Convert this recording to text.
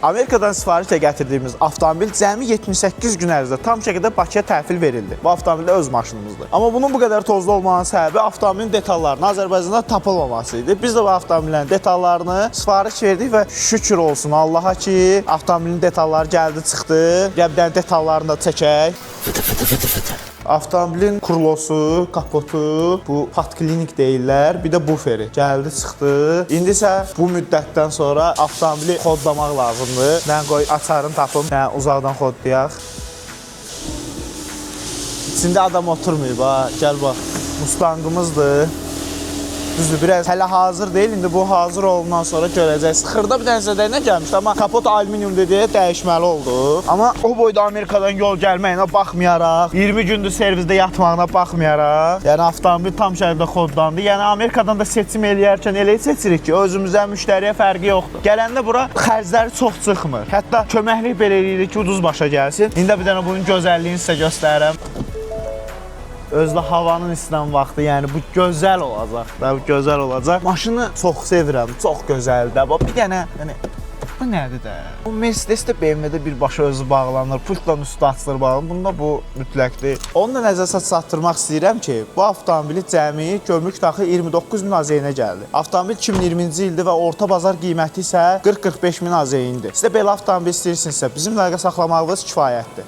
Amerikadan sifarişlə gətirdiyimiz avtomobil cəmi 78 gün ərzində tam şəkildə Bakıya təhvil verildi. Bu avtomobil də öz maşınımızdır. Amma bunun bu qədər tozlu olmanın səbəbi avtomobilin detallarının Azərbaycanda tapılmaması idi. Biz də bu avtomobilin detallarını sifariş verdik və şükür olsun Allaha ki, avtomobilin detalları gəldi, çıxdı. Gəl bir dənə detallarını da çəkək. Avtomobilin kurlosu, kapotu, bu patklinik deyirlər, bir də buferi gəldi, çıxdı. İndi isə bu müddətdən sonra avtomobili kodlamaq lazımdır. Mən qoy açarını tapım, uzaqdan kodlayaq. İçində adam oturmayıb ha, gəl bax, Mustangımızdır. Düzdür, biraz hələ hazır deyil, indi bu hazır olundan sonra görəcəksiniz. Xırda bir dənə zədəyinə gəlmişdi, amma kapot alüminium dediyi dəyişməli oldu. Amma o boyda Amerikadan yol gəlməyinə baxmayaraq, 20 gündür servisdə yatmağına baxmayaraq, yəni avtomobil tam şəkildə kodlandı. Yəni Amerikadan da seçim eləyərkən elə seçirik ki, özümüzdən müştəriyə fərqi yoxdur. Gələndə bura xərcləri çox çıxmır. Hətta köməklik belə eləyirik ki, ucuz başa gəlsin. İndi bir dənə bunun gözəlliyini sizə göstərirəm. Özdə havanın istənilən vaxtı, yəni bu gözəl olacaq da, bu gözəl olacaq. Maşını çox sevirəm, çox gözəldir. Bir dənə, yəni bu nədir də? Bu Mercedes-də BMW-də birbaşa özü bağlanır, pultla üstü açılır bağlanır. Bunda bu mütləqdir. Onu da nəzərə çatdırmaq istəyirəm ki, bu avtomobili cəmi gömrük taxı 29 min AZN gəldi. Avtomobil 2020-ci ildir və orta bazar qiyməti isə 40-45 min AZN-dir. Sizə belə avtomobil istəyirsinizsə, bizim əlaqə saxlamağınız kifayətdir.